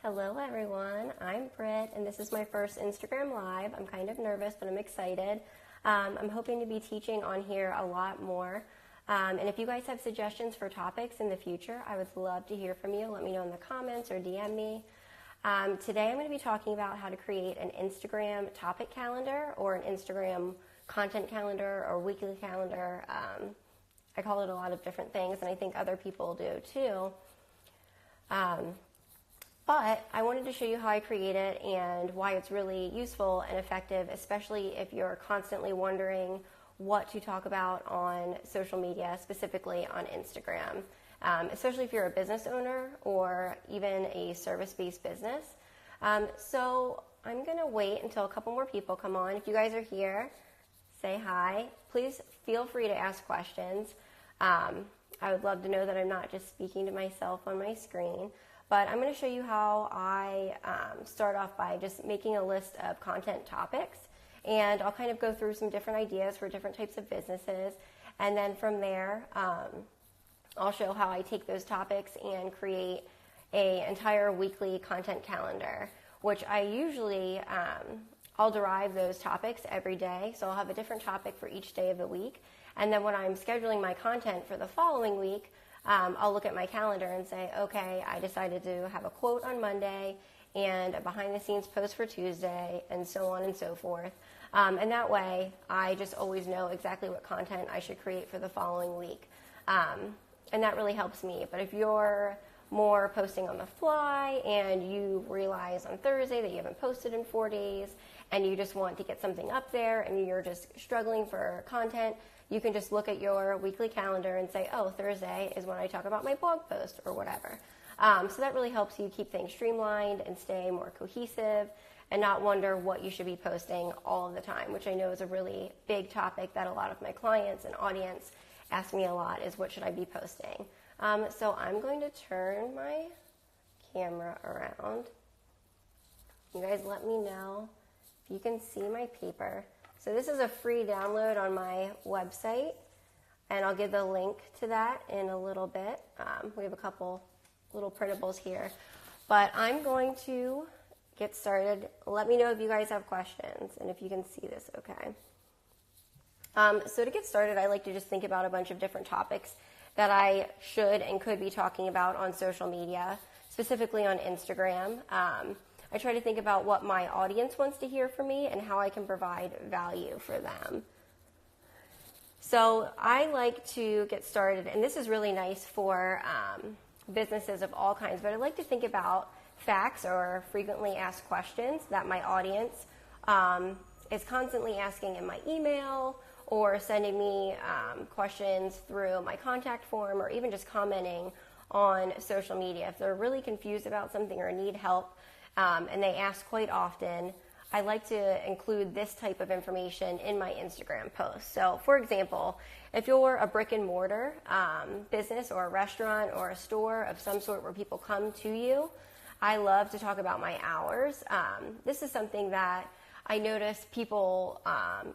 Hello everyone, I'm Britt and this is my first Instagram Live. I'm kind of nervous, but I'm excited. I'm hoping to be teaching on here a lot more. And if you guys have suggestions for topics in the future, I would love to hear from you. Let me know in the comments or DM me. Today I'm going to be talking about how to create an Instagram topic calendar or an Instagram content calendar or weekly calendar. I call it a lot of different things and I think other people do too. But I wanted to show you how I create it and why it's really useful and effective, especially if you're constantly wondering what to talk about on social media, specifically on Instagram, especially if you're a business owner or even a service-based business. So I'm going to wait until a couple more people come on. If you guys are here, say hi. Please feel free to ask questions. I would love to know that I'm not just speaking to myself on my screen. But I'm going to show you how I start off by just making a list of content topics, and I'll kind of go through some different ideas for different types of businesses, and then from there I'll show how I take those topics and create an entire weekly content calendar, which I usually I'll derive those topics every day, so I'll have a different topic for each day of the week, and then when I'm scheduling my content for the following week, I'll look at my calendar and say, okay, I decided to have a quote on Monday and a behind-the-scenes post for Tuesday, and so on and so forth. And that way, I just always know exactly what content I should create for the following week. And that really helps me. But if you're more posting on the fly and you realize on Thursday that you haven't posted in 4 days and you just want to get something up there and you're just struggling for content, you can just look at your weekly calendar and say, oh, Thursday is when I talk about my blog post or whatever. So that really helps you keep things streamlined and stay more cohesive and not wonder what you should be posting all of the time, which I know is a really big topic that a lot of my clients and audience ask me a lot, is what should I be posting? So I'm going to turn my camera around. You guys let me know if you can see my paper. So this is a free download on my website, and I'll give the link to that in a little bit. We have a couple little printables here, but I'm going to get started. Let me know if you guys have questions and if you can see this okay. So to get started, I like to just think about a bunch of different topics that I should and could be talking about on social media, specifically on Instagram. I try to think about what my audience wants to hear from me and how I can provide value for them. So I like to get started, and this is really nice for businesses of all kinds, but I like to think about facts or frequently asked questions that my audience is constantly asking in my email or sending me questions through my contact form or even just commenting on social media. If they're really confused about something or need help, and they ask quite often, I like to include this type of information in my Instagram posts. So, for example, if you're a brick and mortar business or a restaurant or a store of some sort where people come to you, I love to talk about my hours. This is something that I notice people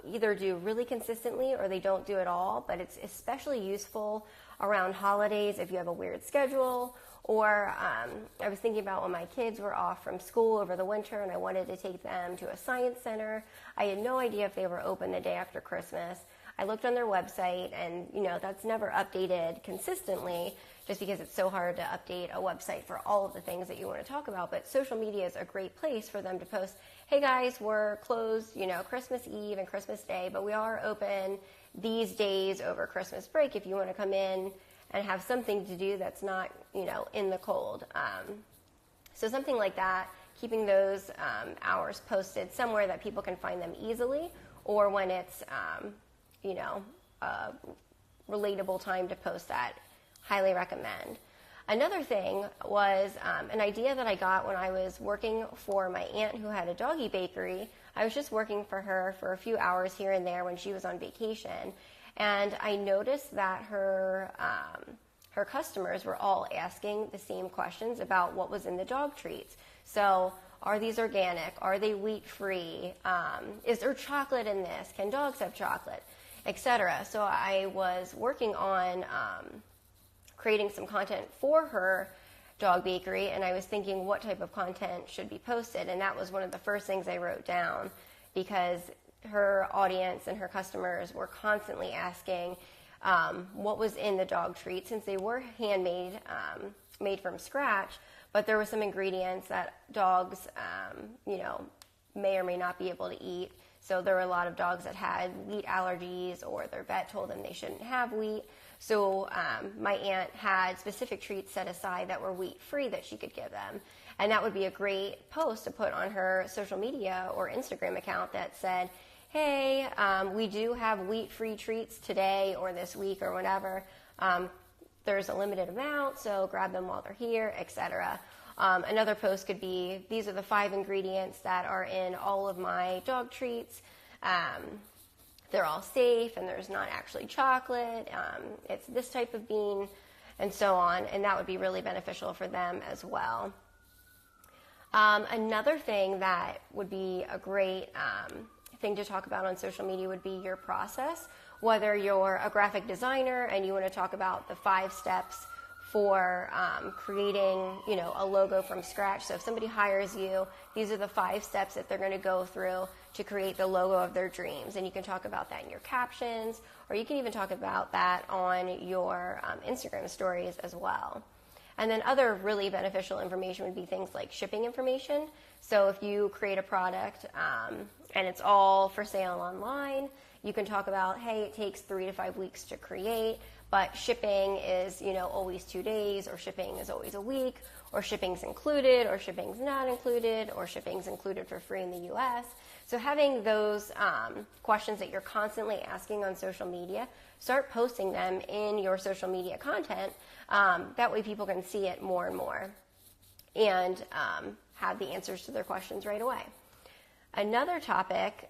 either do really consistently or they don't do at all, but it's especially useful around holidays if you have a weird schedule. Or I was thinking about when my kids were off from school over the winter and I wanted to take them to a science center. I had no idea if they were open the day after Christmas. I looked on their website and, that's never updated consistently just because it's so hard to update a website for all of the things that you want to talk about. But social media is a great place for them to post, hey guys, we're closed, Christmas Eve and Christmas Day, but we are open these days over Christmas break if you want to come in and have something to do that's not, in the cold. So something like that, keeping those hours posted somewhere that people can find them easily, or when it's, a relatable time to post that, highly recommend. Another thing was an idea that I got when I was working for my aunt who had a doggy bakery. I was just working for her for a few hours here and there when she was on vacation. And I noticed that her customers were all asking the same questions about what was in the dog treats. So, are these organic? Are they wheat-free? Is there chocolate in this? Can dogs have chocolate? Etc. So I was working on creating some content for her dog bakery, and I was thinking what type of content should be posted, and that was one of the first things I wrote down, because her audience and her customers were constantly asking what was in the dog treat, since they were handmade, made from scratch, but there were some ingredients that dogs, may or may not be able to eat. So there were a lot of dogs that had wheat allergies, or their vet told them they shouldn't have wheat. So my aunt had specific treats set aside that were wheat-free that she could give them. And that would be a great post to put on her social media or Instagram account that said, hey, we do have wheat-free treats today or this week or whatever. There's a limited amount, so grab them while they're here, etc. Another post could be, these are the 5 ingredients that are in all of my dog treats. They're all safe, and there's not actually chocolate. It's this type of bean, and so on. And that would be really beneficial for them as well. Another thing that would be a great thing to talk about on social media would be your process. Whether you're a graphic designer and you want to talk about the 5 steps for creating, a logo from scratch. So if somebody hires you, these are the 5 steps that they're going to go through to create the logo of their dreams. And you can talk about that in your captions, or you can even talk about that on your Instagram stories as well. And then other really beneficial information would be things like shipping information. So if you create a product and it's all for sale online, you can talk about, hey, it takes 3 to 5 weeks to create, but shipping is, always 2 days, or shipping is always a week, or shipping's included, or shipping's not included, or shipping's included for free in the US. So having those questions that you're constantly asking on social media, start posting them in your social media content. That way people can see it more and more and have the answers to their questions right away. Another topic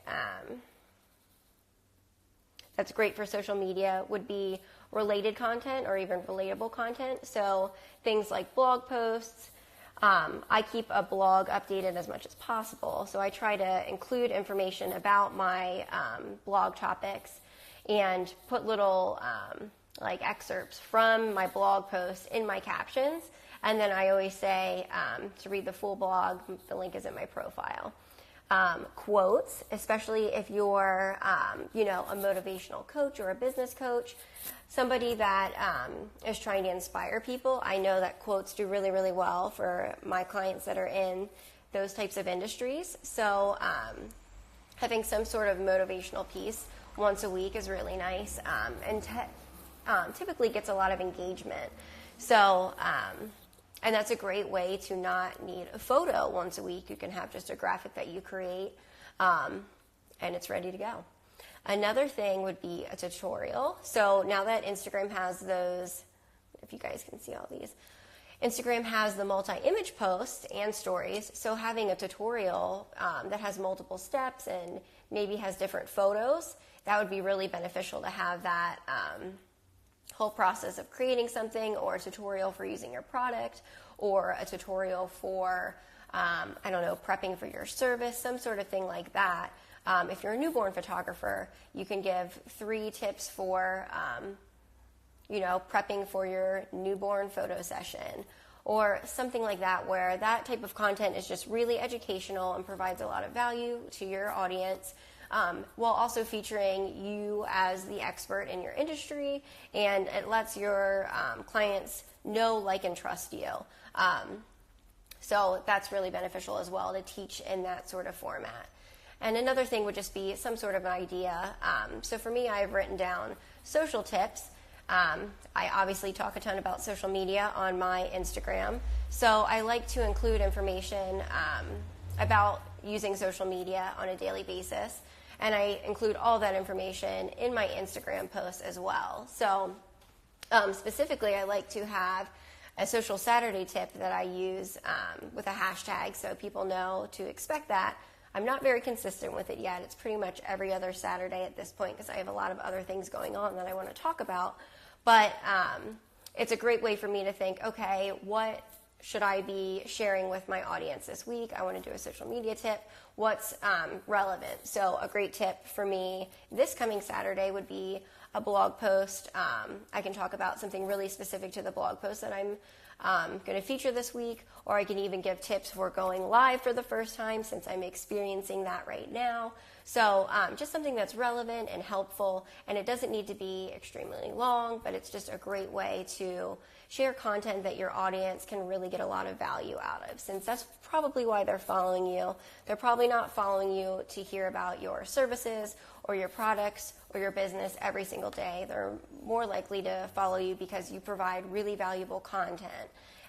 that's great for social media would be related content, or even relatable content. So things like blog posts. I keep a blog updated as much as possible. So I try to include information about my blog topics and put little excerpts from my blog posts in my captions. And then I always say to read the full blog, the link is in my profile. Quotes, especially if you're, a motivational coach or a business coach, somebody that is trying to inspire people. I know that quotes do really, really well for my clients that are in those types of industries. So having some sort of motivational piece once a week is really nice, and typically gets a lot of engagement. So, and that's a great way to not need a photo once a week. You can have just a graphic that you create, and it's ready to go. Another thing would be a tutorial. So now that Instagram has those, if you guys can see all these, Instagram has the multi-image posts and stories. So having a tutorial that has multiple steps and maybe has different photos, that would be really beneficial to have that whole process of creating something, or a tutorial for using your product, or a tutorial for, prepping for your service, some sort of thing like that. If you're a newborn photographer, you can give 3 tips for, prepping for your newborn photo session, or something like that, where that type of content is just really educational and provides a lot of value to your audience, while also featuring you as the expert in your industry, and it lets your clients know, like, and trust you. So that's really beneficial as well to teach in that sort of format. And another thing would just be some sort of an idea. So for me, I've written down social tips. I obviously talk a ton about social media on my Instagram. So I like to include information about using social media on a daily basis. And I include all that information in my Instagram posts as well. So specifically, I like to have a Social Saturday tip that I use with a hashtag so people know to expect that. I'm not very consistent with it yet. It's pretty much every other Saturday at this point, because I have a lot of other things going on that I want to talk about. But it's a great way for me to think, okay, what should I be sharing with my audience this week? I want to do a social media tip. What's relevant? So a great tip for me this coming Saturday would be a blog post. I can talk about something really specific to the blog post that I'm going to feature this week, or I can even give tips for going live for the first time since I'm experiencing that right now. So just something that's relevant and helpful, and it doesn't need to be extremely long, but it's just a great way to share content that your audience can really get a lot of value out of, since that's probably why they're following you. They're probably not following you to hear about your services or your products or your business every single day. They're more likely to follow you because you provide really valuable content,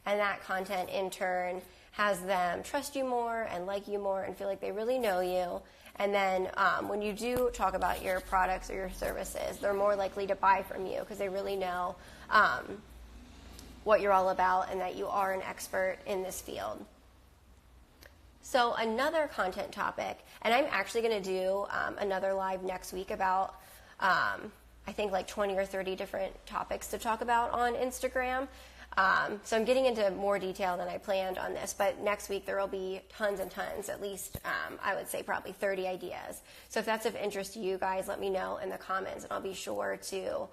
and that content in turn has them trust you more and like you more and feel like they really know you. And then when you do talk about your products or your services, they're more likely to buy from you because they really know what you're all about and that you are an expert in this field. So another content topic, and I'm actually going to do another live next week about, I think like 20 or 30 different topics to talk about on Instagram. So I'm getting into more detail than I planned on this, but next week there will be tons and tons, at least I would say probably 30 ideas. So if that's of interest to you guys, let me know in the comments, and I'll be sure to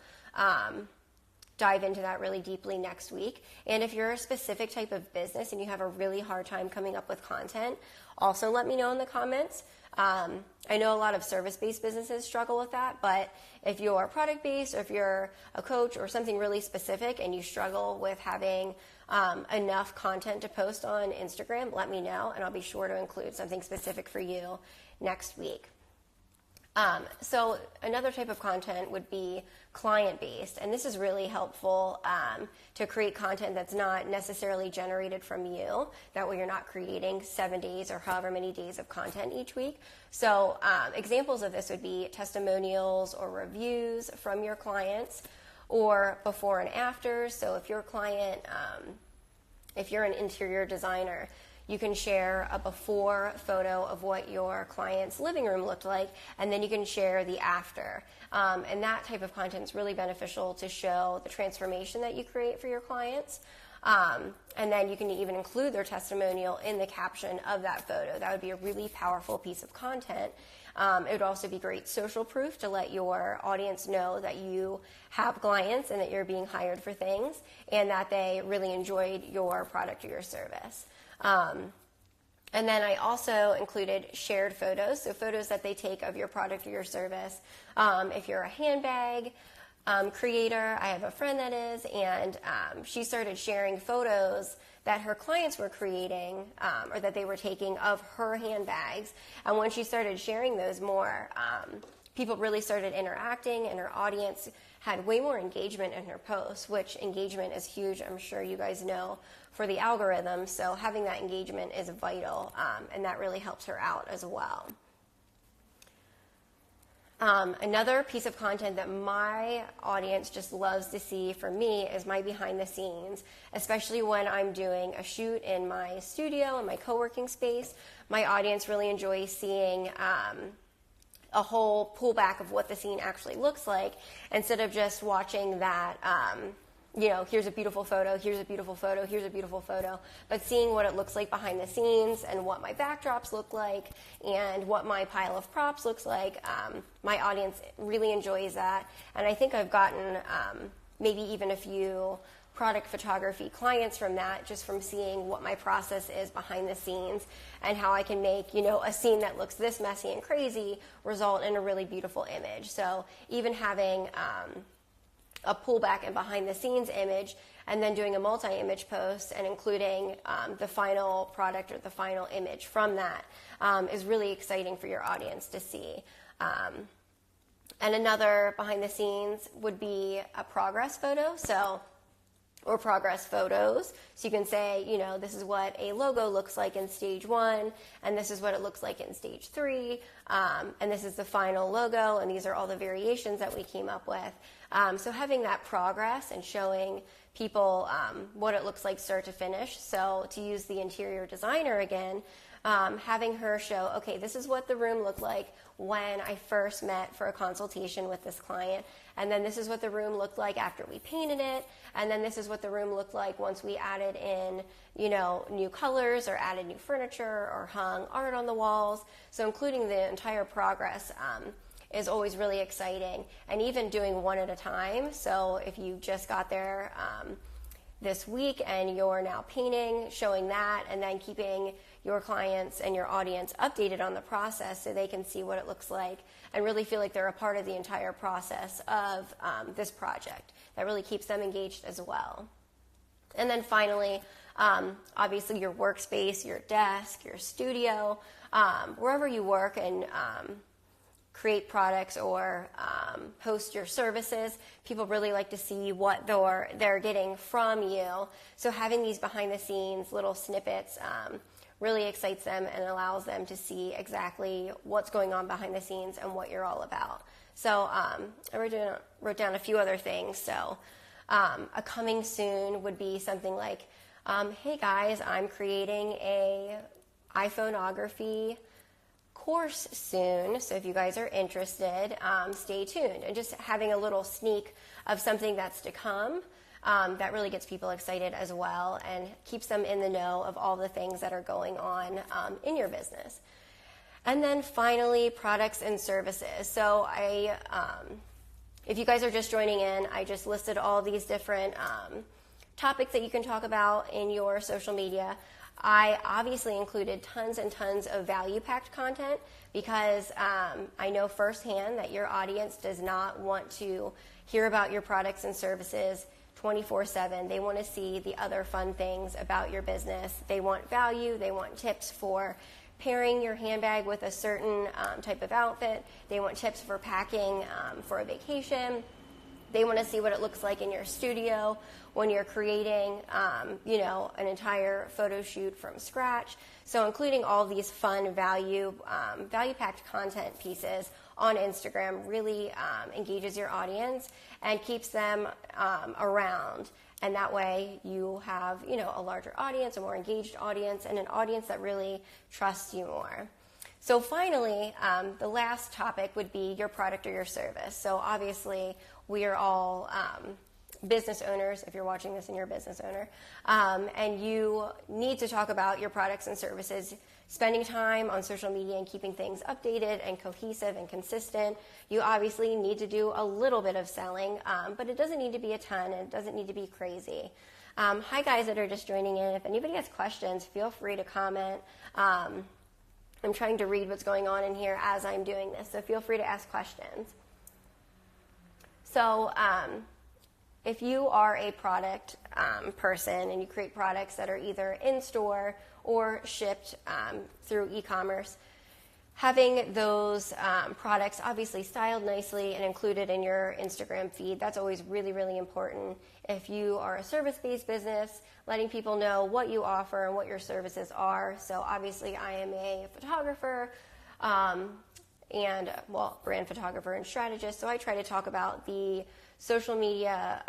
dive into that really deeply next week. And if you're a specific type of business and you have a really hard time coming up with content, also let me know in the comments. I know a lot of service-based businesses struggle with that, but if you're product-based or if you're a coach or something really specific and you struggle with having enough content to post on Instagram, let me know, and I'll be sure to include something specific for you next week. So another type of content would be client-based, and this is really helpful to create content that's not necessarily generated from you. That way you're not creating 7 days or however many days of content each week. So examples of this would be testimonials or reviews from your clients, or before and after. So if your client, if you're an interior designer, you can share a before photo of what your client's living room looked like, and then you can share the after. And that type of content is really beneficial to show the transformation that you create for your clients. And then you can even include their testimonial in the caption of that photo. That would be a really powerful piece of content. It would also be great social proof to let your audience know that you have clients and that you're being hired for things and that they really enjoyed your product or your service. And then I also included shared photos, so photos that they take of your product or your service. If you're a handbag creator, I have a friend that is, and she started sharing photos that her clients were creating or that they were taking of her handbags. And when she started sharing those more, people really started interacting, and her audience had way more engagement in her posts, which engagement is huge, I'm sure you guys know, for the algorithm. So having that engagement is vital, and that really helps her out as well. Another piece of content that my audience just loves to see from me is my behind the scenes, especially when I'm doing a shoot in my studio, in my co-working space. My audience really enjoys seeing a whole pullback of what the scene actually looks like, instead of just watching that, here's a beautiful photo, here's a beautiful photo, here's a beautiful photo, but seeing what it looks like behind the scenes and what my backdrops look like and what my pile of props looks like. My audience really enjoys that, and I think I've gotten maybe even a few product photography clients from that, just from seeing what my process is behind the scenes and how I can make, a scene that looks this messy and crazy result in a really beautiful image. So even having a pullback and behind the scenes image and then doing a multi-image post and including the final product or the final image from that is really exciting for your audience to see. And another behind the scenes would be a progress photo. Or progress photos. So you can say, this is what a logo looks like in stage 1, and this is what it looks like in stage 3, and this is the final logo, and these are all the variations that we came up with. So having that progress and showing people what it looks like start to finish. So to use the interior designer again, having her show, okay, this is what the room looked like when I first met for a consultation with this client, and then this is what the room looked like after we painted it, and then this is what the room looked like once we added in, new colors or added new furniture or hung art on the walls. So including the entire progress is always really exciting, and even doing one at a time. So if you just got there, this week and you're now painting, showing that, and then keeping your clients and your audience updated on the process so they can see what it looks like and really feel like they're a part of the entire process of this project. That really keeps them engaged as well. And then finally, obviously your workspace, your desk, your studio, wherever you work and create products or host your services, people really like to see what they're getting from you. So having these behind the scenes little snippets really excites them and allows them to see exactly what's going on behind the scenes and what you're all about. So I wrote down a few other things. So a coming soon would be something like, hey guys, I'm creating a iPhoneography course soon, so if you guys are interested, stay tuned. And just having a little sneak of something that's to come, that really gets people excited as well and keeps them in the know of all the things that are going on in your business. And then finally, products and services. So if you guys are just joining in, I just listed all these different topics that you can talk about in your social media. I obviously included tons and tons of value-packed content because I know firsthand that your audience does not want to hear about your products and services 24/7. They want to see the other fun things about your business. They want value. They want tips for pairing your handbag with a certain type of outfit. They want tips for packing for a vacation. They want to see what it looks like in your studio when you're creating, an entire photo shoot from scratch. So including all these fun value-packed content pieces on Instagram really engages your audience and keeps them around. And that way you have, a larger audience, a more engaged audience, and an audience that really trusts you more. So finally, the last topic would be your product or your service. So obviously, we are all business owners, if you're watching this and you're a business owner, and you need to talk about your products and services, spending time on social media and keeping things updated and cohesive and consistent. You obviously need to do a little bit of selling, but it doesn't need to be a ton, and it doesn't need to be crazy. Hi guys that are just joining in. If anybody has questions, feel free to comment. I'm trying to read what's going on in here as I'm doing this, so feel free to ask questions. So if you are a product person and you create products that are either in-store or shipped through e-commerce, having those products obviously styled nicely and included in your Instagram feed, that's always really, really important. If you are a service-based business, letting people know what you offer and what your services are. So obviously I am a photographer brand photographer and strategist, so I try to talk about the social media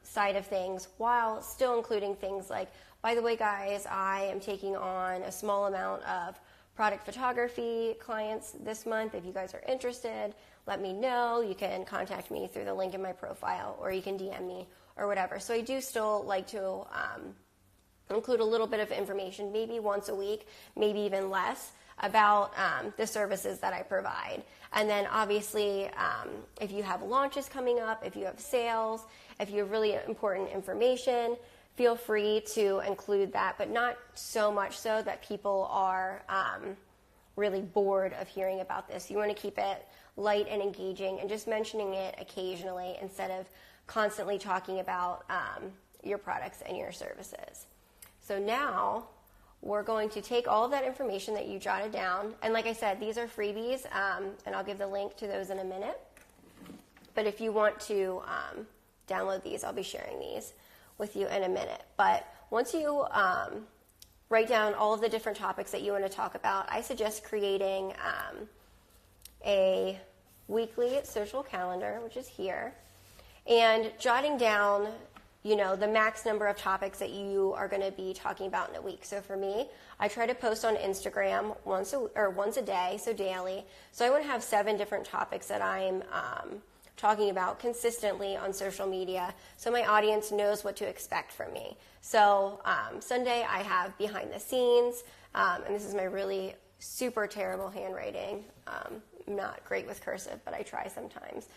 side of things while still including things like, by the way guys, I am taking on a small amount of product photography clients this month. If you guys are interested, let me know. You can contact me through the link in my profile, or you can DM me or whatever. So I do still like to include a little bit of information, maybe once a week, maybe even less, about the services that I provide. And then obviously, if you have launches coming up, if you have sales, if you have really important information, feel free to include that, but not so much so that people are really bored of hearing about this. You want to keep it light and engaging and just mentioning it occasionally instead of constantly talking about your products and your services. So now we're going to take all of that information that you jotted down, and like I said, these are freebies, and I'll give the link to those in a minute. But if you want to download these, I'll be sharing these with you in a minute. But once you write down all of the different topics that you want to talk about, I suggest creating a weekly social calendar, which is here, and jotting down the max number of topics that you are going to be talking about in a week. So for me, I try to post on Instagram once a day, so daily. So I want to have 7 different topics that I'm talking about consistently on social media, so my audience knows what to expect from me. So Sunday I have behind the scenes, and this is my really super terrible handwriting. I'm not great with cursive, but I try sometimes.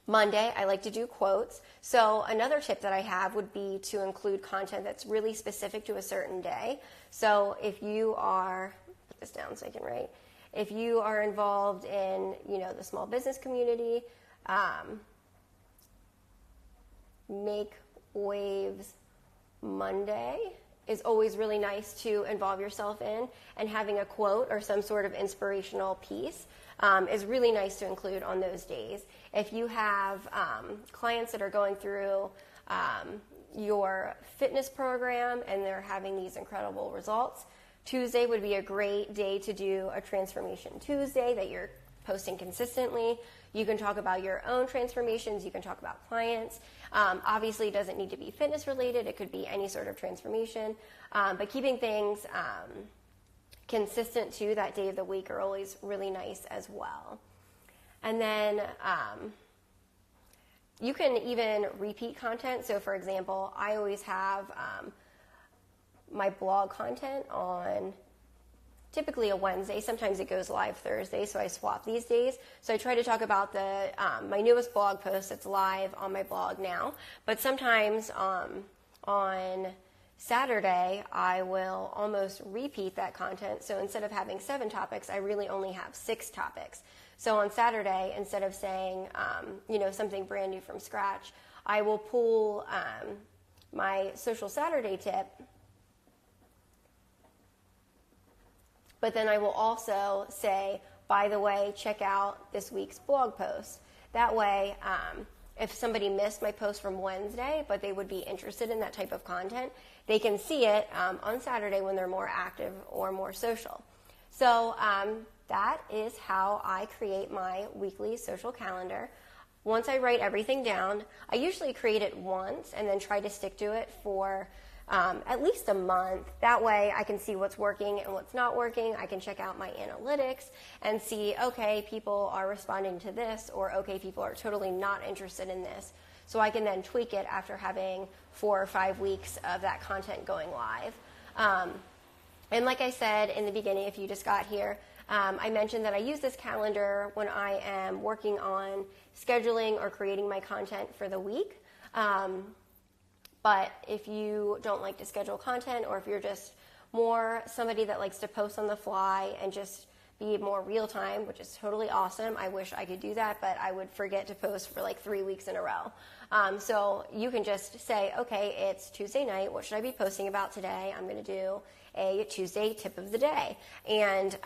Monday, I like to do quotes. So another tip that I have would be to include content that's really specific to a certain day. So if you are, put this down so I can write, if you are involved in, the small business community, Make Waves Monday is always really nice to involve yourself in, and having a quote or some sort of inspirational piece is really nice to include on those days. If you have clients that are going through your fitness program and they're having these incredible results, Tuesday would be a great day to do a Transformation Tuesday that you're posting consistently. You can talk about your own transformations. You can talk about clients. Obviously, it doesn't need to be fitness related. It could be any sort of transformation. But keeping things consistent to that day of the week are always really nice as well. And then you can even repeat content. So, for example, I always have my blog content on typically a Wednesday. Sometimes it goes live Thursday, so I swap these days. So I try to talk about my newest blog post that's live on my blog now. But sometimes on Saturday, I will almost repeat that content. So instead of having 7 topics, I really only have 6 topics. So on Saturday, instead of saying something brand new from scratch, I will pull my Social Saturday tip. But then I will also say, by the way, check out this week's blog post. That way, if somebody missed my post from Wednesday, but they would be interested in that type of content, they can see it on Saturday when they're more active or more social. So that is how I create my weekly social calendar. Once I write everything down, I usually create it once and then try to stick to it for at least a month. That way I can see what's working and what's not working. I can check out my analytics and see, okay, people are responding to this, or okay, people are totally not interested in this. So I can then tweak it after having 4 or 5 weeks of that content going live. And like I said in the beginning, if you just got here, I mentioned that I use this calendar when I am working on scheduling or creating my content for the week. But if you don't like to schedule content, or if you're just more somebody that likes to post on the fly and just be more real time, which is totally awesome. I wish I could do that, but I would forget to post for like 3 weeks in a row. So you can just say, okay, it's Tuesday night. What should I be posting about today? I'm going to do a Tuesday tip of the day. And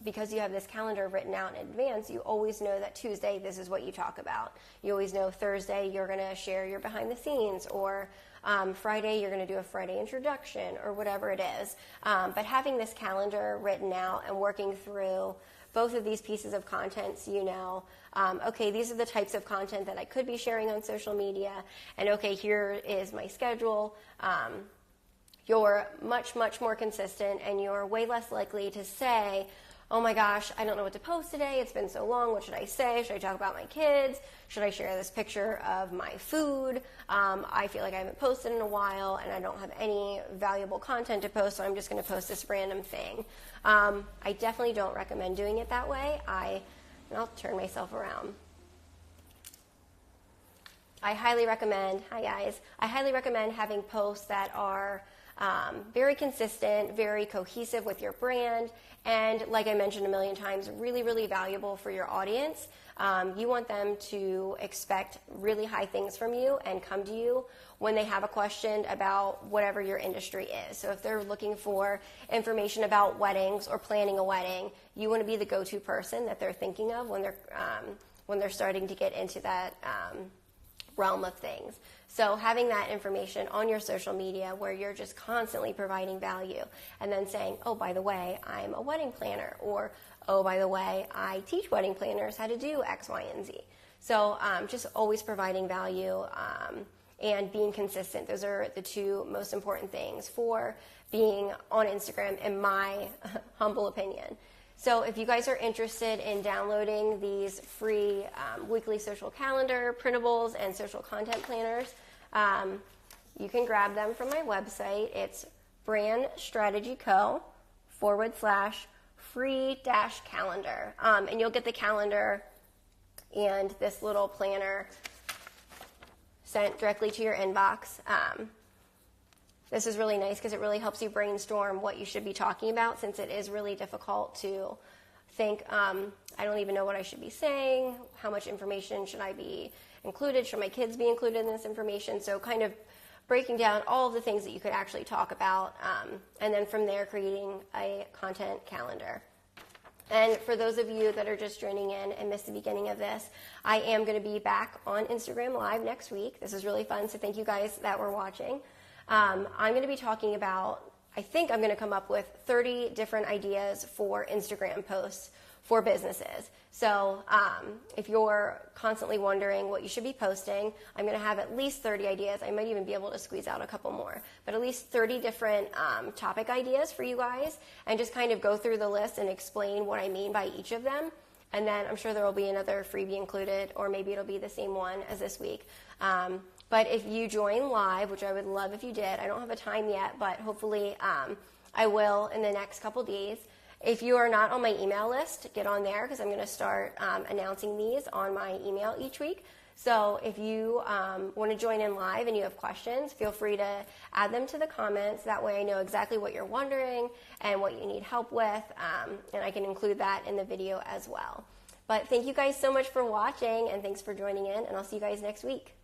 because you have this calendar written out in advance, you always know that Tuesday, this is what you talk about. You always know Thursday, you're going to share your behind the scenes, or Friday, you're going to do a Friday introduction, or whatever it is. But having this calendar written out and working through both of these pieces of content, so you know, okay, these are the types of content that I could be sharing on social media, and okay, here is my schedule. You're much, much more consistent, and you're way less likely to say, oh my gosh, I don't know what to post today. It's been so long. What should I say? Should I talk about my kids? Should I share this picture of my food? I feel like I haven't posted in a while and I don't have any valuable content to post, so I'm just going to post this random thing. I definitely don't recommend doing it that way. I'll turn myself around. I highly recommend having posts that are very consistent, very cohesive with your brand, and like I mentioned a million times, really, really valuable for your audience. You want them to expect really high things from you and come to you when they have a question about whatever your industry is. So if they're looking for information about weddings or planning a wedding, you want to be the go-to person that they're thinking of when they're starting to get into that realm of things. So having that information on your social media where you're just constantly providing value, and then saying, oh, by the way, I'm a wedding planner, or oh, by the way, I teach wedding planners how to do X, Y, and Z. So just always providing value and being consistent. Those are the 2 most important things for being on Instagram, in my humble opinion. So if you guys are interested in downloading these free weekly social calendar, printables, and social content planners, you can grab them from my website. It's brandstrategyco.com/free-calendar. And you'll get the calendar and this little planner sent directly to your inbox. This is really nice because it really helps you brainstorm what you should be talking about, since it is really difficult to think, I don't even know what I should be saying, how much information should I be included, should my kids be included in this information? So kind of breaking down all of the things that you could actually talk about, and then from there creating a content calendar. And for those of you that are just joining in and missed the beginning of this, I am going to be back on Instagram Live next week. This is really fun, so thank you guys that were watching. I'm going to be talking about, I think I'm going to come up with 30 different ideas for Instagram posts for businesses. So if you're constantly wondering what you should be posting, I'm going to have at least 30 ideas. I might even be able to squeeze out a couple more, but at least 30 different topic ideas for you guys, and just kind of go through the list and explain what I mean by each of them. And then I'm sure there will be another freebie included, or maybe it'll be the same one as this week. But if you join live, which I would love if you did, I don't have a time yet, but hopefully I will in the next couple days. If you are not on my email list, get on there, because I'm going to start announcing these on my email each week. So if you want to join in live and you have questions, feel free to add them to the comments. That way I know exactly what you're wondering and what you need help with, and I can include that in the video as well. But thank you guys so much for watching, and thanks for joining in, and I'll see you guys next week.